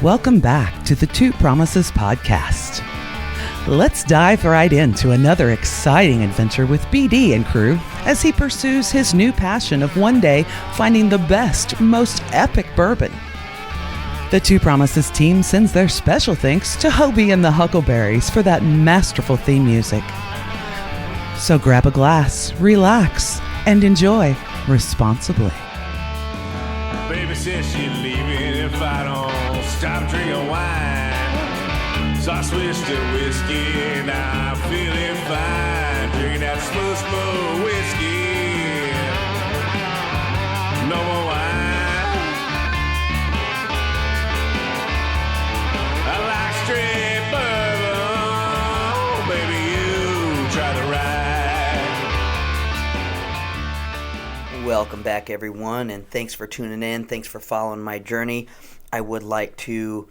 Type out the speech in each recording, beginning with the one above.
Welcome back to the Two Promises podcast. Let's dive right into another exciting adventure with BD and crew as he pursues his new passion of one day finding the best, most epic bourbon. The Two Promises team sends their special thanks to Hobie and the Huckleberries for that masterful theme music. So grab a glass, relax, and enjoy responsibly. Baby says she's leaving if I don't stop drinking wine. So I switched to whiskey, now I'm feeling fine. Drinking that smooth, smooth whiskey. No more wine. I like straight bourbon. Baby, you try the ride. Welcome back, everyone, and thanks for tuning in. Thanks for following my journey. I would like to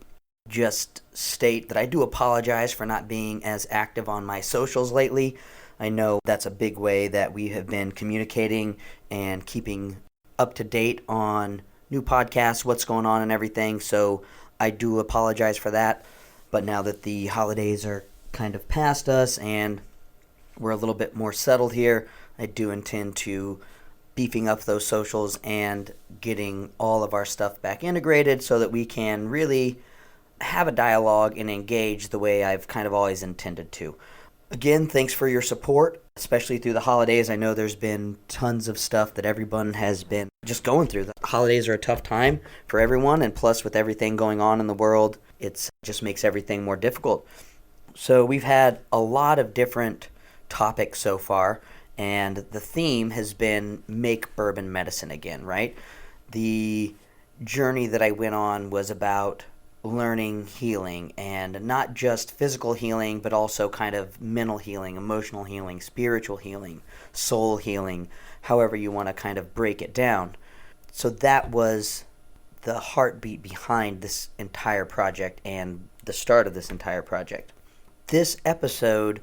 just state that I do apologize for not being as active on my socials lately. I know that's a big way that we have been communicating and keeping up to date on new podcasts, what's going on and everything, so I do apologize for that. But now that the holidays are kind of past us and we're a little bit more settled here, I do intend to beefing up those socials and getting all of our stuff back integrated so that we can really have a dialogue and engage the way I've kind of always intended to. Again, thanks for your support, especially through the holidays. I know there's been tons of stuff that everyone has been just going through. The holidays are a tough time for everyone, and plus with everything going on in the world, it just makes everything more difficult. So we've had a lot of different topics so far, and the theme has been make bourbon medicine again, right? The journey that I went on was about learning healing, and not just physical healing, but also kind of mental healing, emotional healing, spiritual healing, soul healing, however you want to kind of break it down. So that was the heartbeat behind this entire project and the start of this entire project. This episode,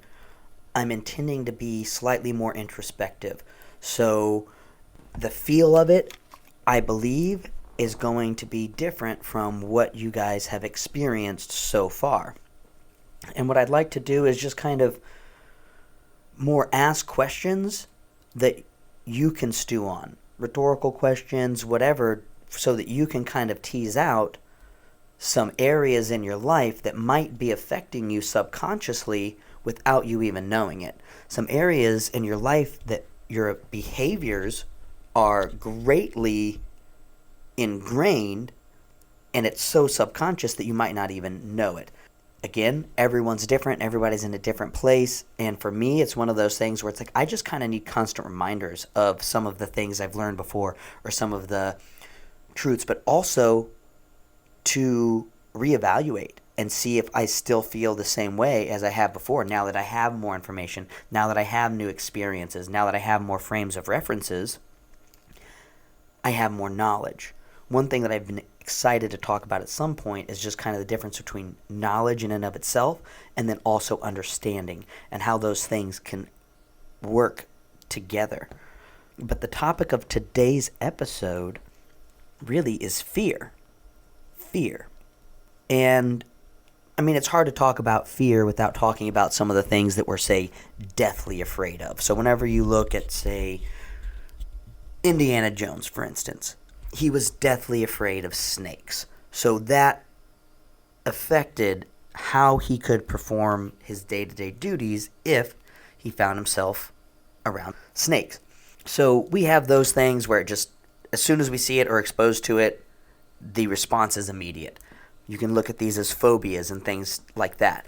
I'm intending to be slightly more introspective. So the feel of it, I believe, is going to be different from what you guys have experienced so far. And what I'd like to do is just kind of more ask questions that you can stew on. Rhetorical questions, whatever, so that you can kind of tease out some areas in your life that might be affecting you subconsciously without you even knowing it. Some areas in your life that your behaviors are greatly ingrained, and it's so subconscious that you might not even know it. Again, everyone's different, everybody's in a different place, and for me, it's one of those things where it's like I just kind of need constant reminders of some of the things I've learned before or some of the truths, but also to reevaluate and see if I still feel the same way as I have before, now that I have more information, now that I have new experiences, now that I have more frames of references, I have more knowledge. One thing that I've been excited to talk about at some point is just kind of the difference between knowledge in and of itself and then also understanding and how those things can work together. But the topic of today's episode really is fear. Fear. And I mean, it's hard to talk about fear without talking about some of the things that we're, say, deathly afraid of. So whenever you look at, say, Indiana Jones, for instance, he was deathly afraid of snakes. So that affected how he could perform his day-to-day duties if he found himself around snakes. So we have those things where it just, as soon as we see it or exposed to it, the response is immediate. You can look at these as phobias and things like that.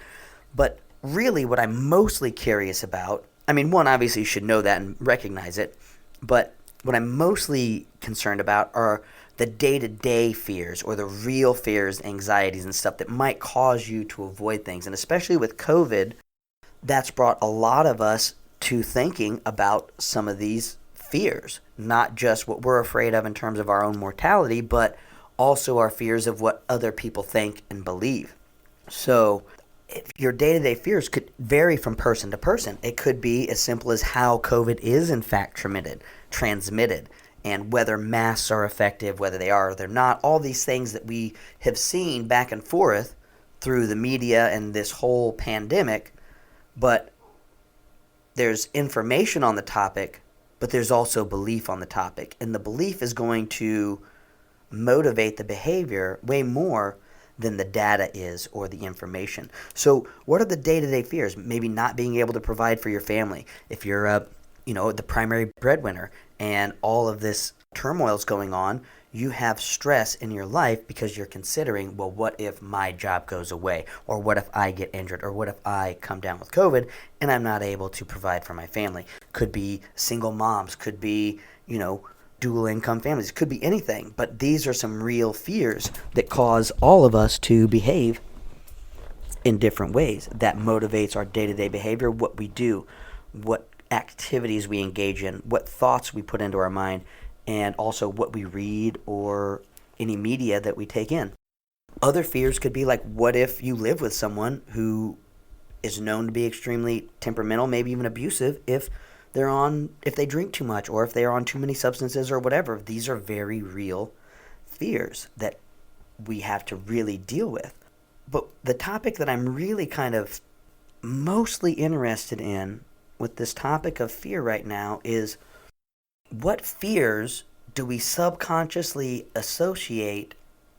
But really what I'm mostly curious about, I mean, one, obviously you should know that and recognize it, but what I'm mostly concerned about are the day-to-day fears or the real fears, anxieties, and stuff that might cause you to avoid things. And especially with COVID, that's brought a lot of us to thinking about some of these fears, not just what we're afraid of in terms of our own mortality, but also our fears of what other people think and believe. So if your day-to-day fears could vary from person to person. It could be as simple as how COVID is in fact transmitted. and whether masks are effective, whether they are or they're not, all these things that we have seen back and forth through the media and this whole pandemic. But there's information on the topic, but there's also belief on the topic. And the belief is going to motivate the behavior way more than the data is or the information. So what are the day-to-day fears? Maybe not being able to provide for your family. If you're the primary breadwinner and all of this turmoil is going on, you have stress in your life because you're considering, well, what if my job goes away? Or what if I get injured? Or what if I come down with COVID and I'm not able to provide for my family? Could be single moms, could be, dual income families, could be anything. But these are some real fears that cause all of us to behave in different ways. That motivates our day-to-day behavior, what we do, what activities we engage in, what thoughts we put into our mind, and also what we read or any media that we take in. Other fears could be like, what if you live with someone who is known to be extremely temperamental, maybe even abusive, if they drink too much or if they are on too many substances or whatever. These are very real fears that we have to really deal with. But the topic that I'm really kind of mostly interested in with this topic of fear right now is, what fears do we subconsciously associate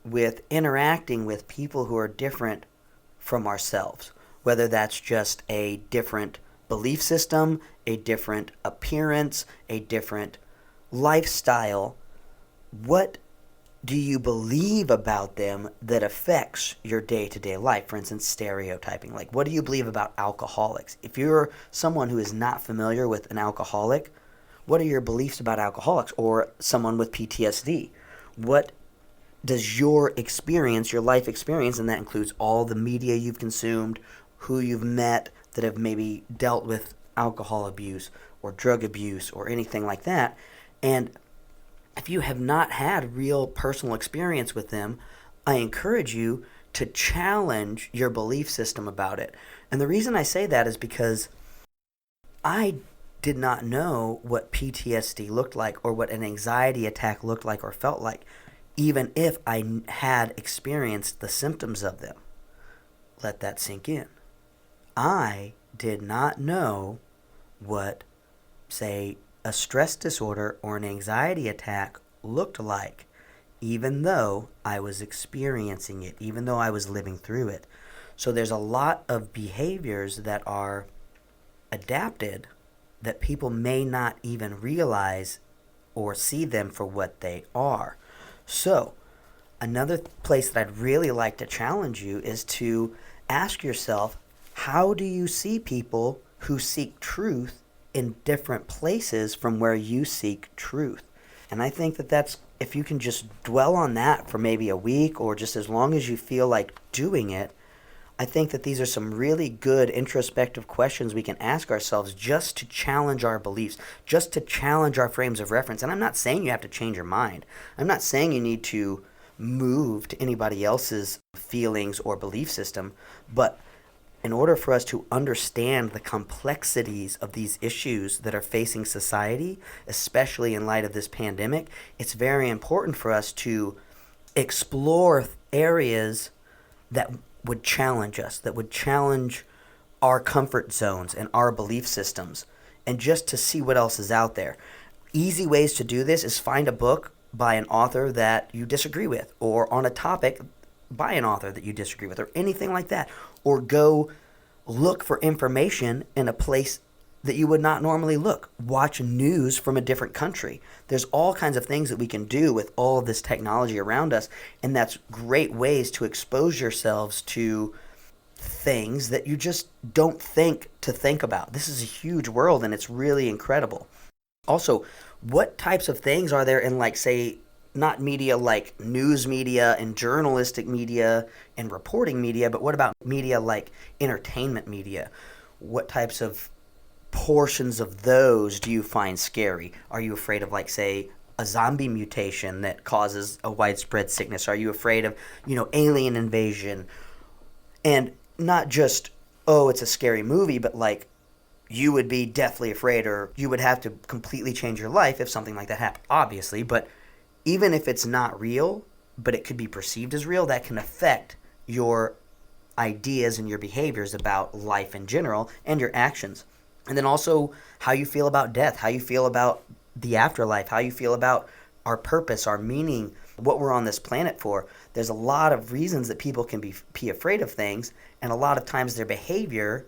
with interacting with people who are different from ourselves? Whether that's just a different belief system, a different appearance, a different lifestyle. What do you believe about them that affects your day-to-day life? For instance, stereotyping. Like, what do you believe about alcoholics? If you're someone who is not familiar with an alcoholic, what are your beliefs about alcoholics? Or someone with PTSD? What does your experience, your life experience, and that includes all the media you've consumed, who you've met that have maybe dealt with alcohol abuse or drug abuse or anything like that, and if you have not had real personal experience with them, I encourage you to challenge your belief system about it. And the reason I say that is because I did not know what PTSD looked like or what an anxiety attack looked like or felt like, even if I had experienced the symptoms of them. Let that sink in. I did not know what, say, a stress disorder or an anxiety attack looked like, even though I was experiencing it, even though I was living through it. So there's a lot of behaviors that are adapted that people may not even realize or see them for what they are. So another place that I'd really like to challenge you is to ask yourself, how do you see people who seek truth in different places from where you seek truth? And I think that's, if you can just dwell on that for maybe a week or just as long as you feel like doing it, I think that these are some really good introspective questions we can ask ourselves just to challenge our beliefs, just to challenge our frames of reference. And I'm not saying you have to change your mind. I'm not saying you need to move to anybody else's feelings or belief system, but in order for us to understand the complexities of these issues that are facing society, especially in light of this pandemic, it's very important for us to explore areas that would challenge us, that would challenge our comfort zones and our belief systems, and just to see what else is out there. Easy ways to do this is find a book by an author that you disagree with, or on a topic by an author that you disagree with, or anything like that. Or go look for information in a place that you would not normally look. Watch news from a different country. There's all kinds of things that we can do with all of this technology around us, and that's great ways to expose yourselves to things that you just don't think to think about. This is a huge world, and it's really incredible. Also, what types of things are there in, like, say, not media like news media and journalistic media and reporting media, but what about media like entertainment media? What types of portions of those do you find scary? Are you afraid of, like, say, a zombie mutation that causes a widespread sickness? Are you afraid of, alien invasion? And not just, oh, it's a scary movie, but like, you would be deathly afraid, or you would have to completely change your life if something like that happened, obviously. But even if it's not real, but it could be perceived as real, that can affect your ideas and your behaviors about life in general and your actions. And then also how you feel about death, how you feel about the afterlife, how you feel about our purpose, our meaning, what we're on this planet for. There's a lot of reasons that people can be afraid of things, and a lot of times their behavior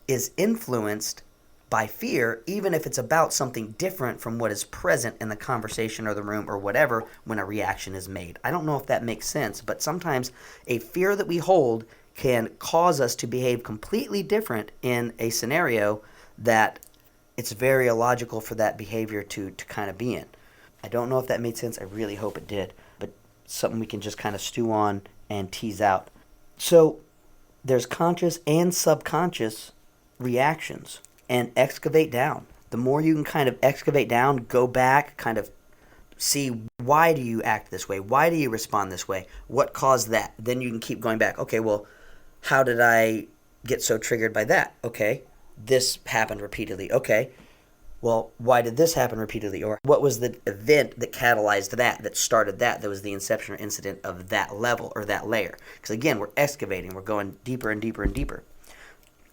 is influenced by fear, even if it's about something different from what is present in the conversation or the room or whatever when a reaction is made. I don't know if that makes sense, but sometimes a fear that we hold can cause us to behave completely different in a scenario that it's very illogical for that behavior to kind of be in. I don't know if that made sense. I really hope it did, but something we can just kind of stew on and tease out. So there's conscious and subconscious reactions, and excavate down. The more you can kind of excavate down, go back, kind of see, why do you act this way? Why do you respond this way? What caused that? Then you can keep going back. Okay, well, how did I get so triggered by that? Okay, this happened repeatedly. Okay, well, why did this happen repeatedly? Or what was the event that catalyzed that started that was the inception or incident of that level or that layer? Because again, we're excavating, we're going deeper and deeper and deeper.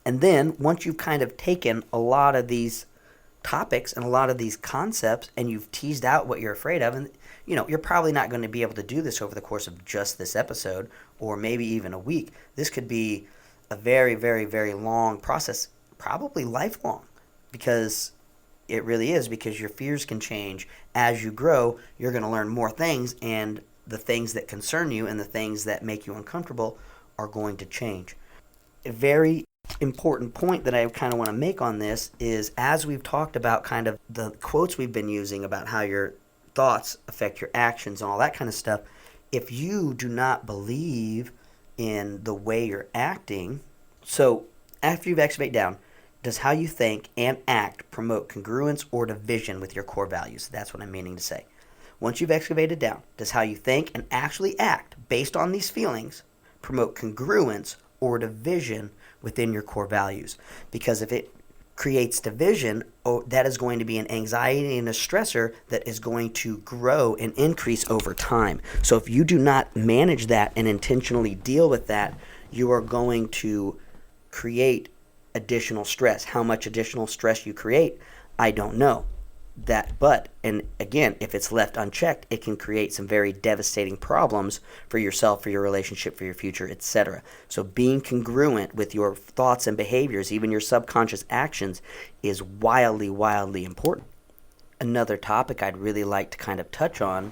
And then once you've kind of taken a lot of these topics and a lot of these concepts and you've teased out what you're afraid of, and you're probably not going to be able to do this over the course of just this episode or maybe even a week. This could be a very, very, very long process, probably lifelong, because it really is, because your fears can change as you grow. You're going to learn more things, and the things that concern you and the things that make you uncomfortable are going to change. A very important point that I kind of want to make on this is, as we've talked about kind of the quotes we've been using about how your thoughts affect your actions and all that kind of stuff, if you do not believe in the way you're acting, so after you've excavated down, does how you think and act promote congruence or division with your core values? That's what I'm meaning to say. Once you've excavated down, does how you think and actually act based on these feelings promote congruence or division within your core values? Because if it creates division, that is going to be an anxiety and a stressor that is going to grow and increase over time. So if you do not manage that and intentionally deal with that, you are going to create additional stress. How much additional stress you create, I don't know. And again, if it's left unchecked, it can create some very devastating problems for yourself, for your relationship, for your future, etc. So being congruent with your thoughts and behaviors, even your subconscious actions, is wildly, wildly important. Another topic I'd really like to kind of touch on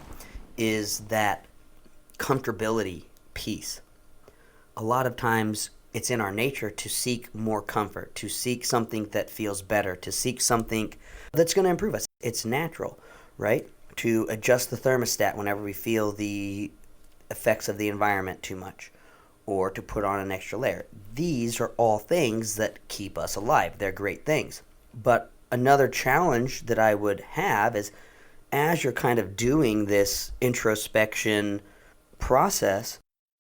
is that comfortability piece. A lot of times it's in our nature to seek more comfort, to seek something that feels better, to seek something that's going to improve us. It's natural, right? To adjust the thermostat whenever we feel the effects of the environment too much, or to put on an extra layer. These are all things that keep us alive. They're great things. But another challenge that I would have is, as you're kind of doing this introspection process,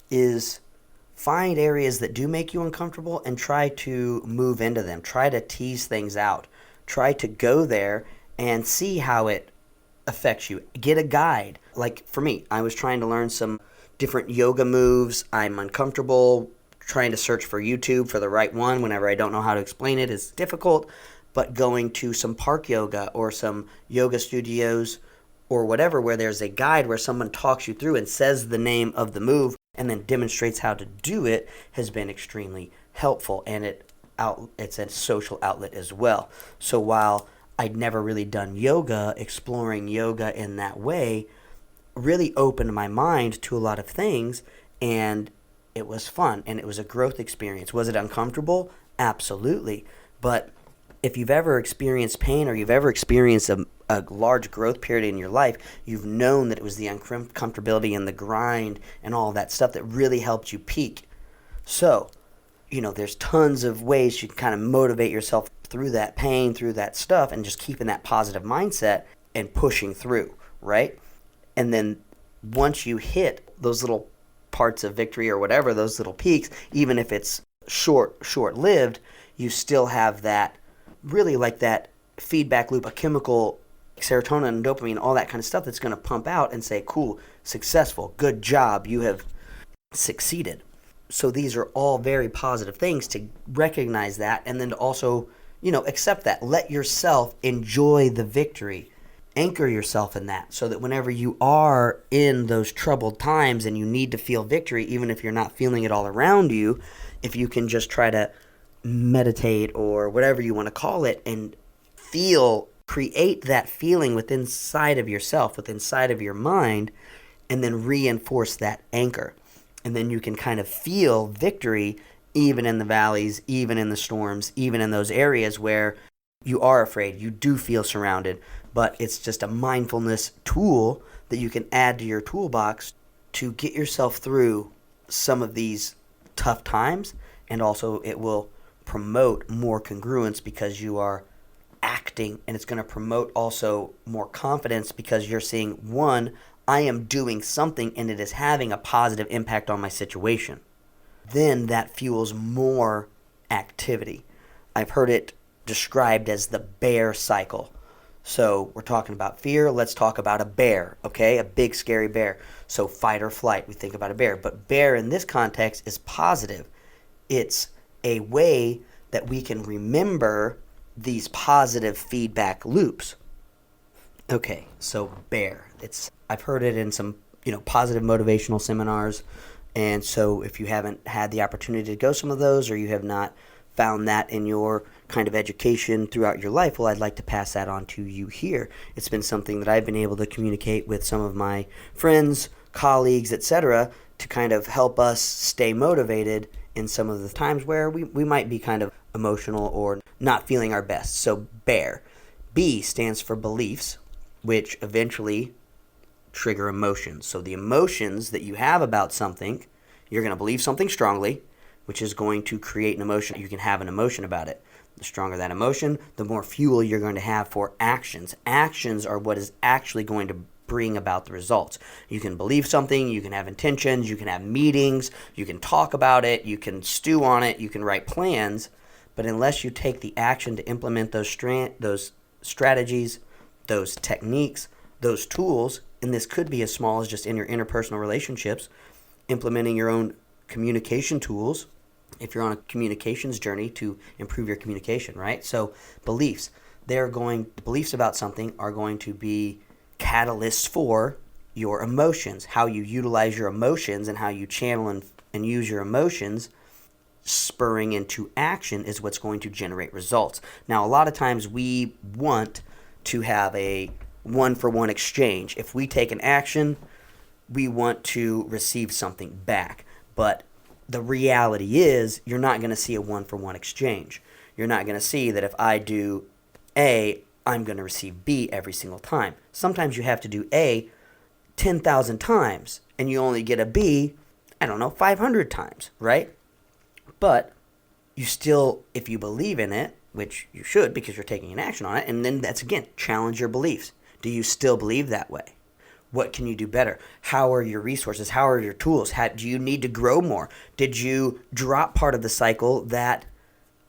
is find areas that do make you uncomfortable and try to move into them. Try to tease things out. Try to go there and see how it affects you. Get a guide. Like for me, I was trying to learn some different yoga moves. I'm uncomfortable trying to search for YouTube for the right one whenever I don't know how to explain it is difficult. But going to some park yoga or some yoga studios or whatever where there's a guide where someone talks you through and says the name of the move and then demonstrates how to do it has been extremely helpful, and it's a social outlet as well. So while I'd never really done yoga, exploring yoga in that way really opened my mind to a lot of things, and it was fun, and it was a growth experience. Was it uncomfortable? Absolutely. But if you've ever experienced pain or you've ever experienced a large growth period in your life, you've known that it was the uncomfortability and the grind and all that stuff that really helped you peak. So, there's tons of ways you can kind of motivate yourself through that pain, through that stuff, and just keeping that positive mindset and pushing through, right? And then once you hit those little parts of victory or whatever, those little peaks, even if it's short-lived, you still have that really like that feedback loop, a chemical, serotonin and dopamine, all that kind of stuff that's going to pump out and say, cool, successful, good job, you have succeeded. So these are all very positive things to recognize that, and then to also, accept that. Let yourself enjoy the victory. Anchor yourself in that, so that whenever you are in those troubled times and you need to feel victory, even if you're not feeling it all around you, if you can just try to meditate or whatever you want to call it and create that feeling within inside of yourself, within inside of your mind, and then reinforce that anchor. And then you can kind of feel victory even in the valleys, even in the storms, even in those areas where you are afraid, you do feel surrounded, but it's just a mindfulness tool that you can add to your toolbox to get yourself through some of these tough times. And also it will promote more congruence because you are acting, and it's going to promote also more confidence because you're seeing, one, I am doing something and it is having a positive impact on my situation. Then that fuels more activity. I've heard it described as the bear cycle. So we're talking about fear. Let's talk about a bear, okay? A big, scary bear. So fight or flight, we think about a bear. But bear in this context is positive. It's a way that we can remember these positive feedback loops. Okay, so bear. I've heard it in some, positive motivational seminars. And so if you haven't had the opportunity to go some of those, or you have not found that in your kind of education throughout your life, well, I'd like to pass that on to you here. It's been something that I've been able to communicate with some of my friends, colleagues, etc., to kind of help us stay motivated in some of the times where we might be kind of emotional or not feeling our best. So bear. B stands for beliefs, which eventually trigger emotions. So the emotions that you have about something, you're going to believe something strongly, which is going to create an emotion. You can have an emotion about it. The stronger that emotion, the more fuel you're going to have for actions. Actions are what is actually going to bring about the results. You can believe something, you can have intentions, you can have meetings, you can talk about it, you can stew on it, you can write plans, but unless you take the action to implement those strategies, those techniques, those tools, and this could be as small as just in your interpersonal relationships, implementing your own communication tools, if you're on a communications journey to improve your communication, right? So beliefs, beliefs about something are going to be catalysts for your emotions. How you utilize your emotions and how you channel and use your emotions spurring into action is what's going to generate results. Now, a lot of times we want to have a one-for-one exchange. If we take an action, we want to receive something back. But the reality is you're not going to see a one-for-one exchange. You're not going to see that if I do A, I'm going to receive B every single time. Sometimes you have to do A 10,000 times and you only get a B, 500 times, right? But you still, if you believe in it, which you should because you're taking an action on it, and then that's, again, challenge your beliefs. Do you still believe that way? What can you do better? How are your resources? How are your tools? Do you need to grow more? Did you drop part of the cycle that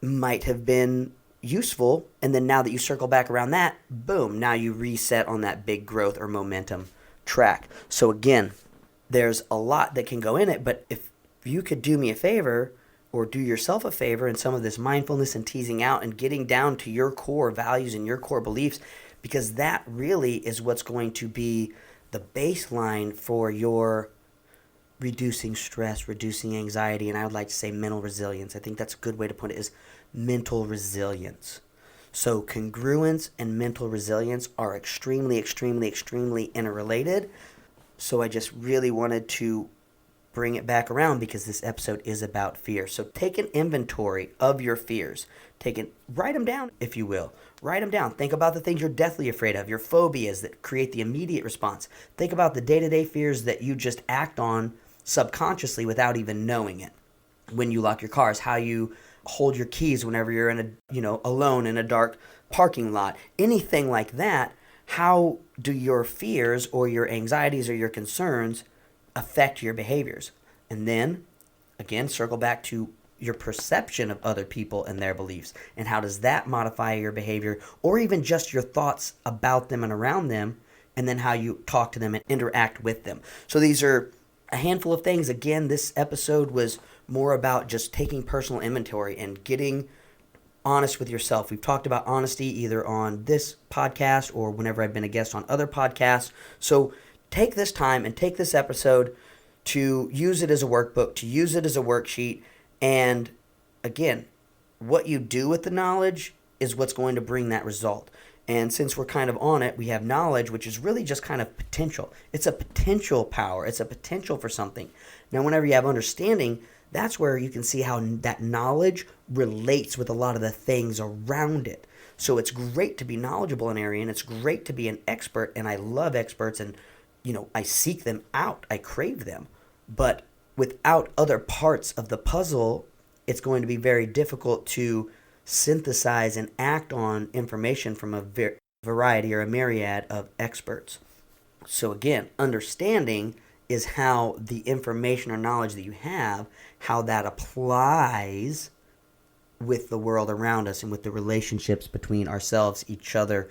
might have been useful, and then now that you circle back around that, boom, now you reset on that big growth or momentum track. So again, there's a lot that can go in it, but if you could do me a favor or do yourself a favor in some of this mindfulness and teasing out and getting down to your core values and your core beliefs, because that really is what's going to be the baseline for your reducing stress, reducing anxiety, and I would like to say mental resilience. I think that's a good way to put it, is mental resilience. So congruence and mental resilience are extremely, extremely, extremely interrelated. So I just really wanted to bring it back around because this episode is about fear. So take an inventory of your fears. Write them down, if you will. Write them down. Think about the things you're deathly afraid of, your phobias that create the immediate response. Think about the day-to-day fears that you just act on subconsciously without even knowing it. When you lock your cars, how you hold your keys whenever you're alone in a dark parking lot, anything like that. How do your fears or your anxieties or your concerns affect your behaviors? And then, again, circle back to your perception of other people and their beliefs, and how does that modify your behavior, or even just your thoughts about them and around them, and then how you talk to them and interact with them. So these are a handful of things. Again, this episode was more about just taking personal inventory and getting honest with yourself. We've talked about honesty either on this podcast or whenever I've been a guest on other podcasts. So take this time and take this episode to use it as a workbook, to use it as a worksheet. And again, what you do with the knowledge is what's going to bring that result. And since we're kind of on it, we have knowledge, which is really just kind of potential. It's a potential power. It's a potential for something. Now, whenever you have understanding, that's where you can see how that knowledge relates with a lot of the things around it. So it's great to be knowledgeable in an area, and it's great to be an expert, and I love experts, and I seek them out. I crave them. But without other parts of the puzzle, it's going to be very difficult to synthesize and act on information from a variety or a myriad of experts. So again, understanding is how the information or knowledge that you have, how that applies with the world around us and with the relationships between ourselves, each other,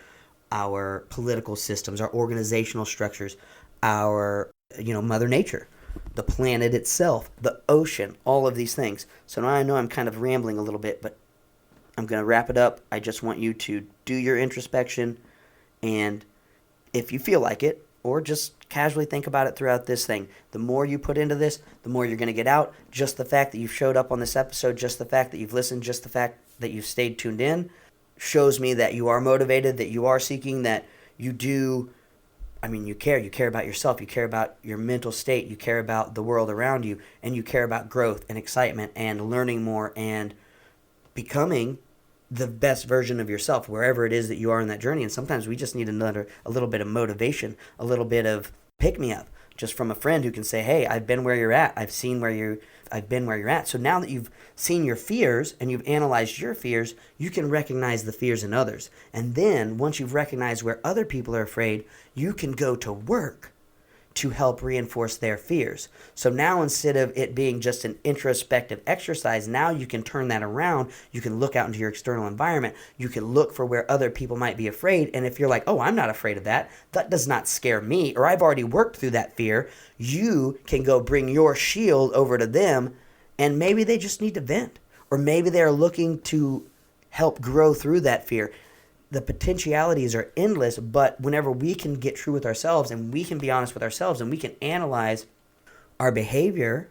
our political systems, our organizational structures, our, Mother Nature, the planet itself, the ocean, all of these things. So now I know I'm kind of rambling a little bit, but I'm going to wrap it up. I just want you to do your introspection, and if you feel like it, or just casually think about it throughout this thing. The more you put into this, the more you're going to get out. Just the fact that you've showed up on this episode, just the fact that you've listened, just the fact that you've stayed tuned in shows me that you are motivated, that you are seeking, that you do. You care about yourself, you care about your mental state, you care about the world around you, and you care about growth and excitement and learning more and becoming the best version of yourself wherever it is that you are in that journey. And sometimes we just need a little bit of motivation, a little bit of pick me up, just from a friend who can say, hey, I've been where you're at. I've been where you're at. So now that you've seen your fears and you've analyzed your fears, you can recognize the fears in others. And then once you've recognized where other people are afraid, you can go to work to help reinforce their fears. So now instead of it being just an introspective exercise, now you can turn that around. You can look out into your external environment. You can look for where other people might be afraid. And if you're like, oh, I'm not afraid of that, that does not scare me, or I've already worked through that fear, you can go bring your shield over to them, and maybe they just need to vent. Or maybe they're looking to help grow through that fear. The potentialities are endless, but whenever we can get true with ourselves and we can be honest with ourselves and we can analyze our behavior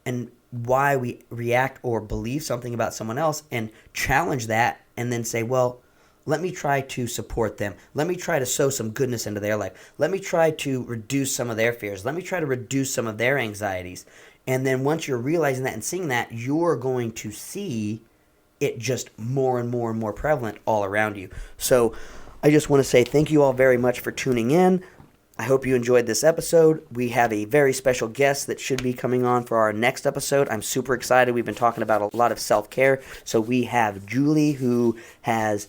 and why we react or believe something about someone else and challenge that and then say, well, let me try to support them. Let me try to sow some goodness into their life. Let me try to reduce some of their fears. Let me try to reduce some of their anxieties. And then once you're realizing that and seeing that, you're going to see it just more and more and more prevalent all around you. So I just want to say thank you all very much for tuning in. I hope you enjoyed this episode. We have a very special guest that should be coming on for our next episode. I'm super excited. We've been talking about a lot of self-care. So we have Julie, who has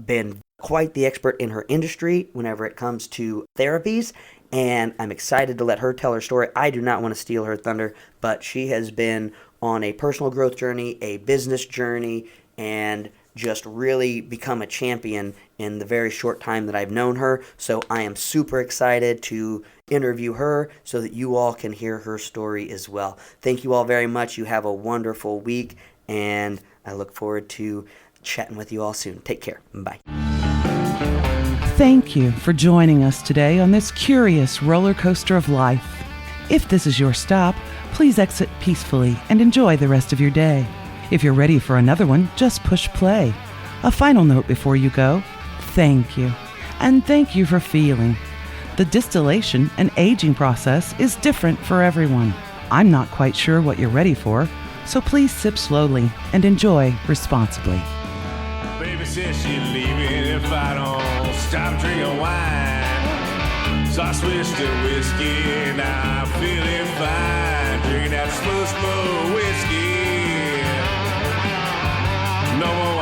been quite the expert in her industry whenever it comes to therapies, and I'm excited to let her tell her story. I do not want to steal her thunder, but she has been on a personal growth journey, a business journey, and just really become a champion in the very short time that I've known her. So I am super excited to interview her so that you all can hear her story as well. Thank you all very much. You have a wonderful week, and I look forward to chatting with you all soon. Take care. Bye. Thank you for joining us today on this curious roller coaster of life. If this is your stop, please exit peacefully and enjoy the rest of your day. If you're ready for another one, just push play. A final note before you go: thank you. And thank you for feeling. The distillation and aging process is different for everyone. I'm not quite sure what you're ready for, so please sip slowly and enjoy responsibly. Baby says she's leaving if I don't stop drinking wine. So I switched to whiskey, now I'm feeling fine. Drinking that slow whiskey. No more